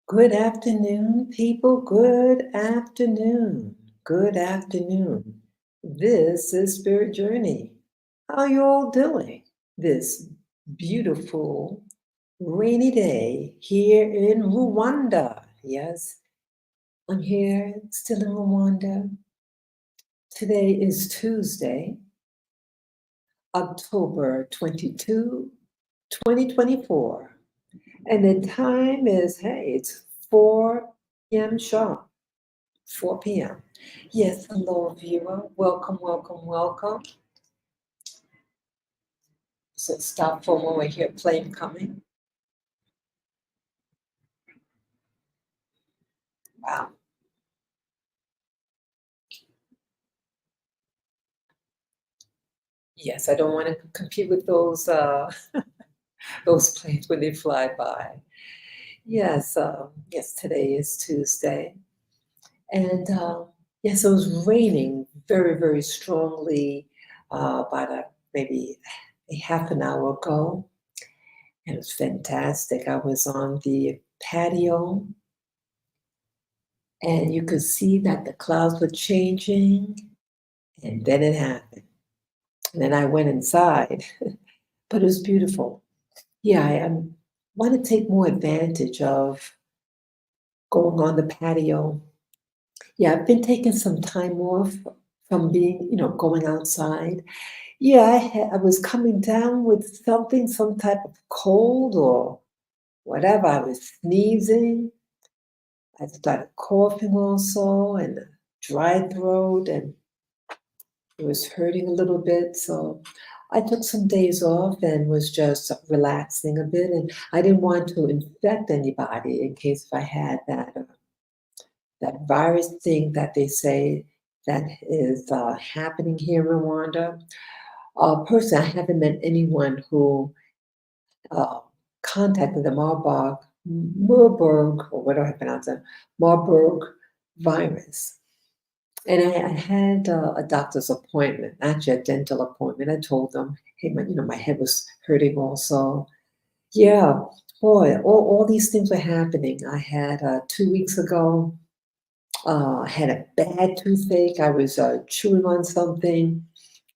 Good afternoon, people. Good afternoon. Good afternoon. This is Spirit Journey. How you all doing? This beautiful rainy day here in Rwanda. Yes, I'm here still in Rwanda. Today is Tuesday, October 22, 2024. And the time is, hey, it's 4 p.m. sharp. 4 p.m. Yes, hello, viewer. Welcome, welcome, welcome. So stop for a moment here, plane coming. Wow. Yes, I don't want to compete with those those planes when they fly by. Yes, yes, today is Tuesday. And yes, it was raining very, very strongly about maybe a half an hour ago. And it was fantastic. I was on the patio and you could see that the clouds were changing, and then it happened. And then I went inside, but it was beautiful. Yeah, I want to take more advantage of going on the patio. Yeah, I've been taking some time off from being, going outside. Yeah, I was coming down with something, some type of cold or whatever. I was sneezing. I started coughing also, and a dry throat, and it was hurting a little bit. So I took some days off and was just relaxing a bit. And I didn't want to infect anybody in case if I had that virus thing that they say that is happening here in Rwanda. Personally, I haven't met anyone who uh, contacted the Marburg, or what do I pronounce it? Marburg virus. And I had a doctor's appointment, actually a dental appointment. I told them, hey, my head was hurting also. Yeah, boy, all these things were happening. I had 2 weeks ago, I had a bad toothache. I was chewing on something,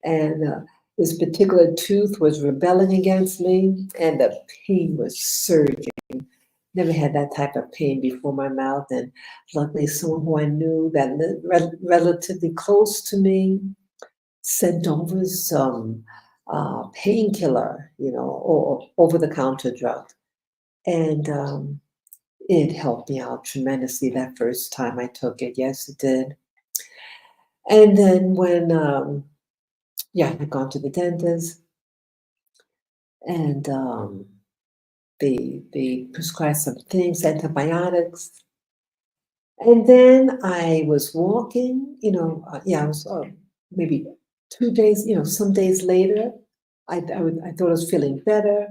and this particular tooth was rebelling against me, and the pain was surging. Never had that type of pain before my mouth, and luckily someone who I knew that lived relatively close to me sent over some painkiller, or over-the-counter drug, and it helped me out tremendously that first time I took it. Yes, it did. And then when, yeah, I had gone to the dentist, and they prescribed some things, antibiotics. And then I was walking, yeah, I was maybe 2 days, some days later, I thought I was feeling better.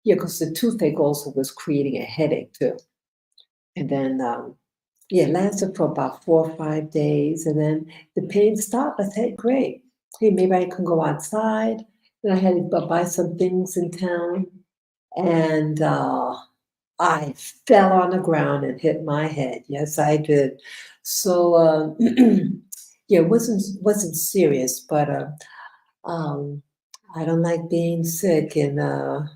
Yeah, because the toothache also was creating a headache too. And then, yeah, it lasted for about 4 or 5 days. And then the pain stopped. I said, great. Hey, maybe I can go outside. Then I had to buy some things in town. And I fell on the ground and hit my head. Yes, I did. So yeah, it wasn't serious, but um, I don't like being sick in a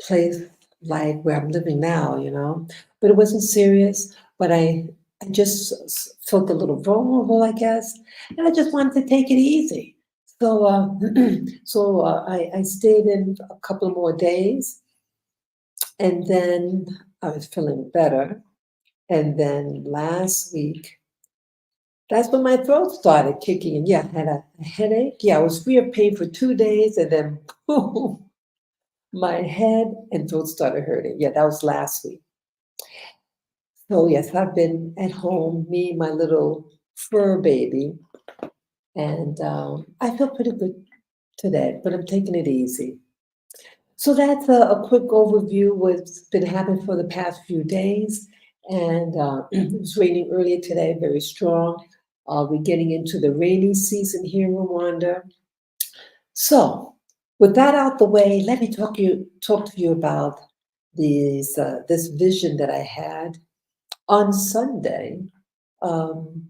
place like where I'm living now, But it wasn't serious. But I just felt a little vulnerable, I guess, and I just wanted to take it easy. So I stayed in a couple of more days, and then I was feeling better. And then last week, that's when my throat started kicking in. Yeah, I had a headache. Yeah, I was free of pain for 2 days, and then boom, my head and throat started hurting. Yeah, that was last week. So yes, I've been at home, me, my little fur baby, and I feel pretty good today, but I'm taking it easy. So that's a quick overview of what's been happening for the past few days. And it was raining earlier today, very strong. We're getting into the rainy season here in Rwanda. So, with that out the way, let me talk to you about this vision that I had on Sunday, um,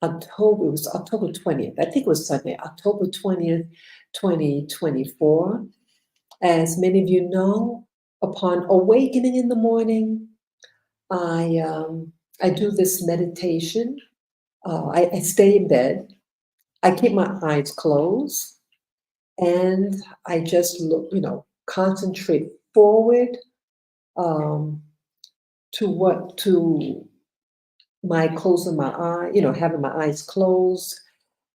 October, it was October 20th. I think it was Sunday, October 20th, 2024. As many of you know, upon awakening in the morning, I um, I do this meditation. I stay in bed. I keep my eyes closed, and I just look, concentrate forward, um, to my closing my eye, having my eyes closed,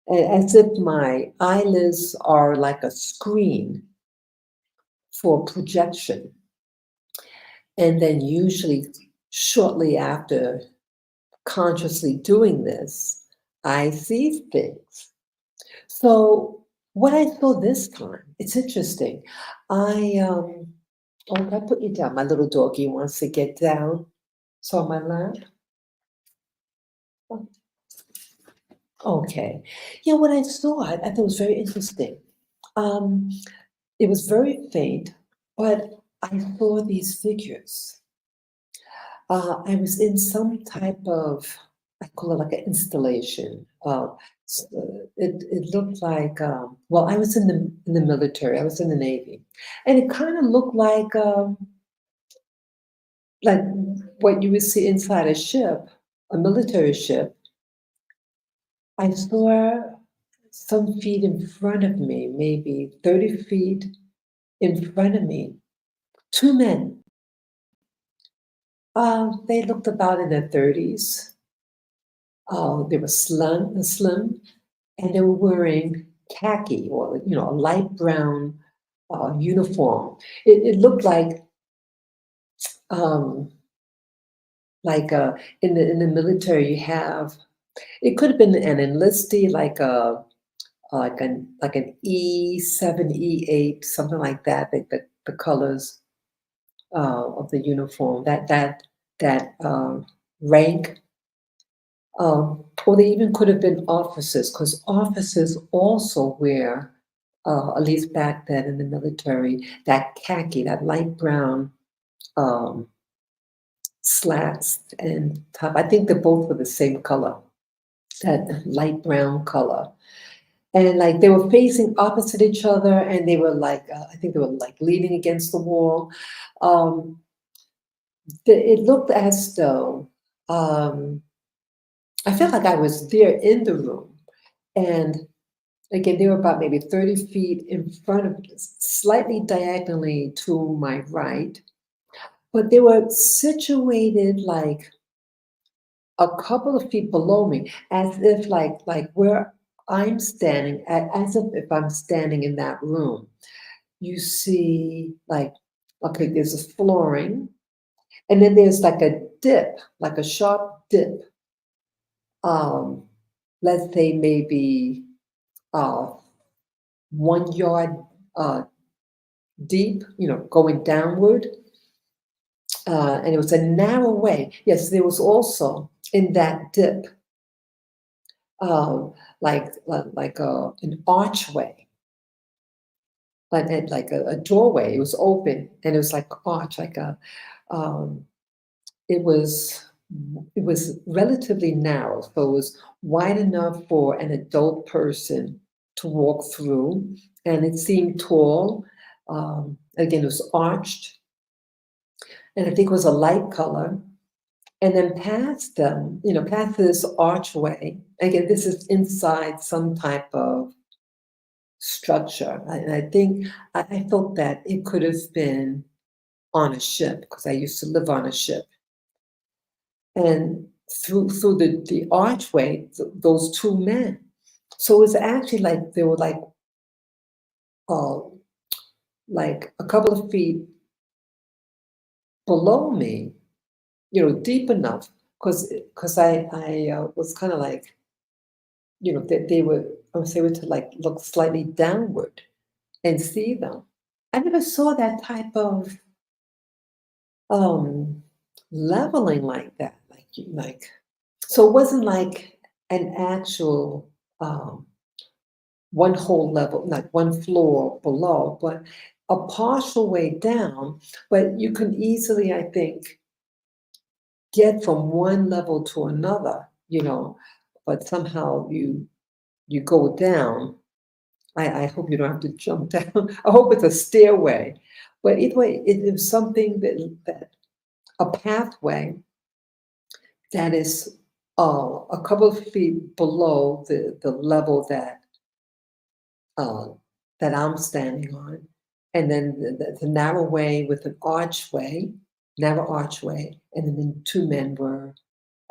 as if my eyelids are like a screen for projection. And then usually shortly after consciously doing this, I see things. So what I saw this time, it's interesting. I I put you down. My little doggy wants to get down. So on my lap. Okay. Yeah, what I saw, I thought was very interesting. Um, it was very faint, but I saw these figures. I was in some type of, I call it like an installation. It looked like, well, I was in the military. I was in the Navy, and it kind of looked like what you would see inside a ship, a military ship. I saw some feet in front of me, maybe 30 feet in front of me, two men. They looked about in their 30s. They were slim, and they were wearing khaki or a light brown uniform. It looked um, like in the military you have. It could have been an enlistee, like an E7, E8, something like that. The colors of the uniform, that rank. Or they even could have been officers, because officers also wear, at least back then in the military, that khaki, that light brown um, slacks and top. I think they both were the same color, that light brown color. And like they were facing opposite each other, and they were like, I think they were like leaning against the wall. Um, it looked as though I felt like I was there in the room. And again, they were about maybe 30 feet in front of, slightly diagonally to my right, but they were situated like a couple of feet below me, as if like where I'm standing, as if I'm standing in that room. You see, like, okay, there's a flooring, and then there's like a dip, like a sharp dip. Um, let's say maybe 1 yard uh, deep, going downward. And it was a narrow way. Yes, there was also in that dip, like an archway, like a doorway. It was open, and it was like arch, like a. Um, it was it was relatively narrow, so it was wide enough for an adult person to walk through, and it seemed tall. Again, it was arched, and I think it was a light color. And then past them, past this archway, again, this is inside some type of structure. And I think I felt that it could have been on a ship, because I used to live on a ship. And through the archway, those two men. So it was actually like they were uh, like a couple of feet below me, deep enough, because I was kind of like, that they were, I was able to like look slightly downward and see them. I never saw that type of um leveling like that. So it wasn't like an actual um one whole level, like one floor below, but a partial way down, but you can easily, I think, get from one level to another, but somehow you go down. I hope you don't have to jump down. I hope it's a stairway. But either way, it was something that a pathway that is a couple of feet below the level uh, that I'm standing on, and then the narrow way with an narrow archway, and then the two men were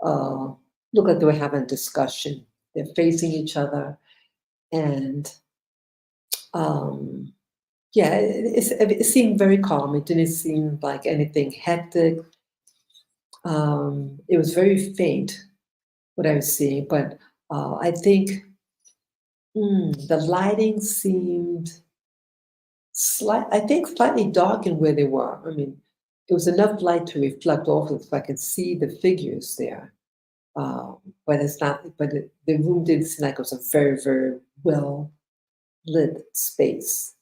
uh, looked like they were having a discussion. They're facing each other, and um, yeah, it seemed very calm. It didn't seem like anything hectic. It was very faint what I was seeing, but I think the lighting seemed I think slightly darkened where they were. I mean, it was enough light to reflect off it so I could see the figures there. But it's not. But the room didn't seem like it was a very, very well lit space.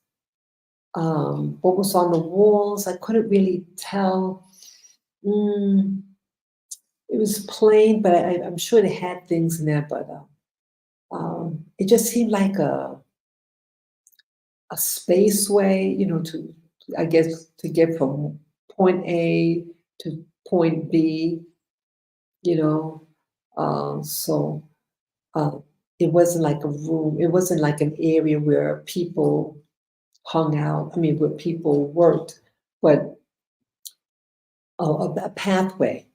What was on the walls, I couldn't really tell. Mm, it was plain, but I'm sure they had things in there. But it just seemed like a spaceway, I guess to get from point A to point B, you know. So uh, it wasn't like a room. It wasn't like an area where people hung out. I mean, where people worked, but a pathway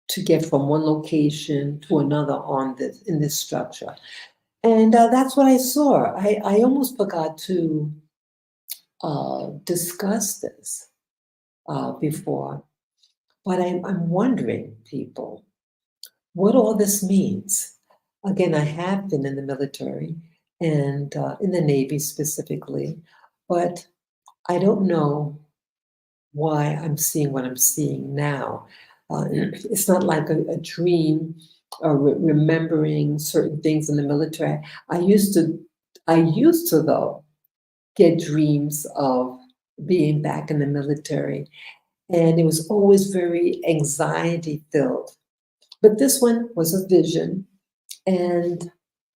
to get from one location to another on this in this structure. And that's what I saw. I almost forgot to discuss this before, but I'm wondering, people, what all this means. Again, I have been in the military and in the Navy specifically, but I don't know why I'm seeing what I'm seeing now. It's not like a dream or remembering certain things in the military. I used to, though, get dreams of being back in the military, and it was always very anxiety filled. But this one was a vision, and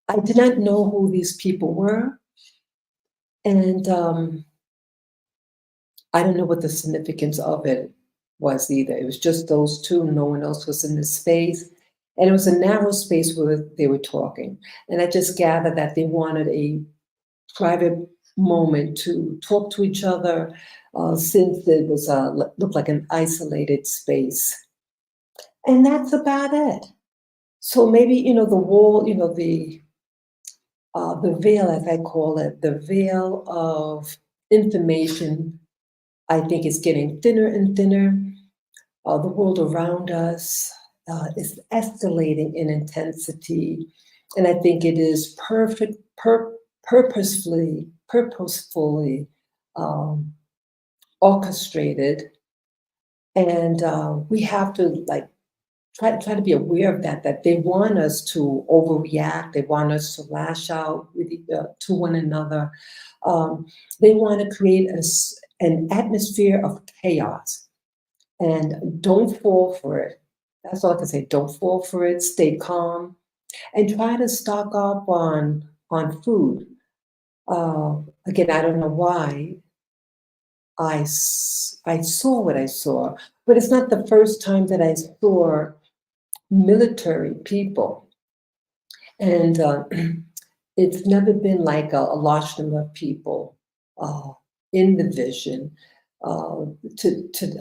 I did not know who these people were, and I don't know what the significance of it was either. It was just those two, no one else was in the space. And it was a narrow space where they were talking. And I just gathered that they wanted a private moment to talk to each other since it was looked like an isolated space. And that's about it. So maybe, the wall, the veil, as I call it, the veil of information, I think is getting thinner and thinner. The world around us is escalating in intensity, and I think it is purposefully um, orchestrated, and we have to like try to be aware of that. That they want us to overreact, they want us to lash out to one another. Um, they want to create an atmosphere of chaos. And don't fall for it. That's all I can say. Don't fall for it. Stay calm and try to stock up on food. Again, I don't know why I saw what I saw, but it's not the first time that I saw military people, and it's never been like a large number of people uh, in the vision. I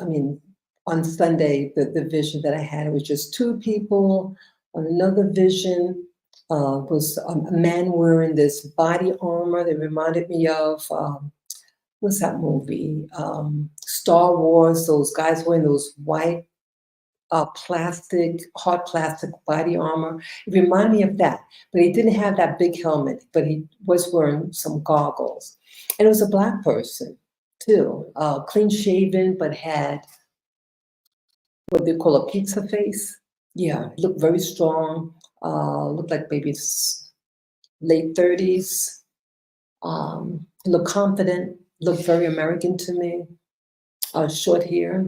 mean, on Sunday, the vision that I had was just two people. On another vision was a man wearing this body armor that reminded me of what's that movie? Star Wars. Those guys wearing those white hard plastic body armor. It reminded me of that, but he didn't have that big helmet, but he was wearing some goggles. And it was a black person too, clean shaven, but had what they call a pizza face. Yeah, looked very strong, looked like maybe late 30s, looked confident, looked very American to me, short hair.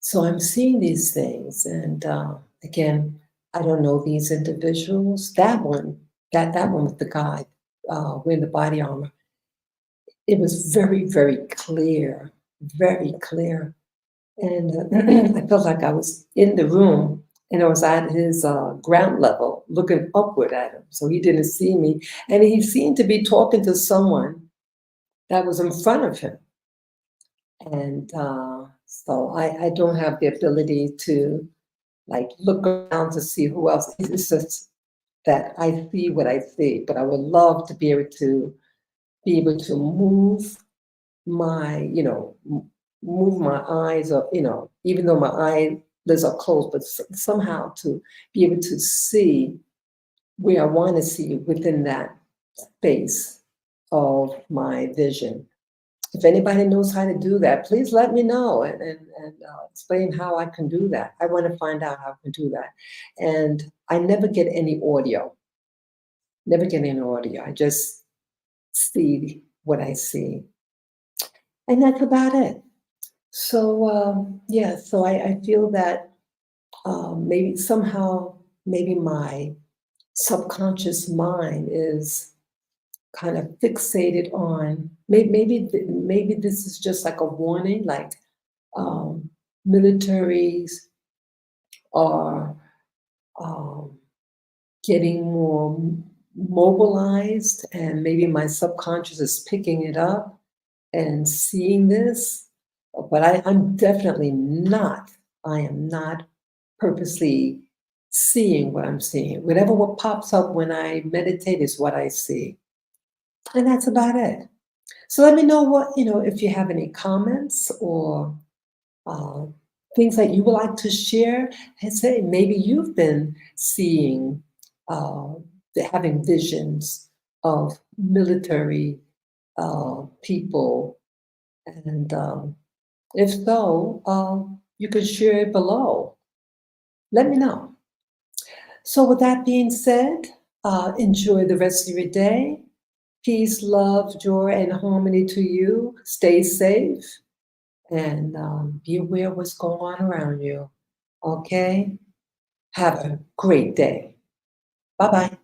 So I'm seeing these things, and again, I don't know these individuals. That one with the guy wearing the body armor, it was very, very clear, and I felt like I was in the room, and I was at his ground level, looking upward at him, so he didn't see me, and he seemed to be talking to someone that was in front of him, and so I don't have the ability to like look around to see who else. It's just that I see what I see, but I would love to be able to move my, move my eyes or, even though my eyelids are closed, but somehow to be able to see where I want to see within that space of my vision. If anybody knows how to do that, please let me know and explain how I can do that. I want to find out how I can do that. And I never get any audio, never get any audio. I just see what I see. And that's about it. So, yeah, so I feel that maybe somehow, maybe my subconscious mind is kind of fixated on maybe this is just like a warning, like um, militaries are um, getting more mobilized, and maybe my subconscious is picking it up and seeing this. But I'm definitely not, I am not purposely seeing what I'm seeing. Whatever what pops up when I meditate is what I see. And that's about it. So let me know if you have any comments or uh, things that you would like to share, and say maybe you've been seeing, uh, having visions of military people, and if so, you can share it below. Let me know. So, with that being said, enjoy the rest of your day. Peace, love, joy, and harmony to you. Stay safe and be aware of what's going on around you. Okay? Have a great day. Bye bye.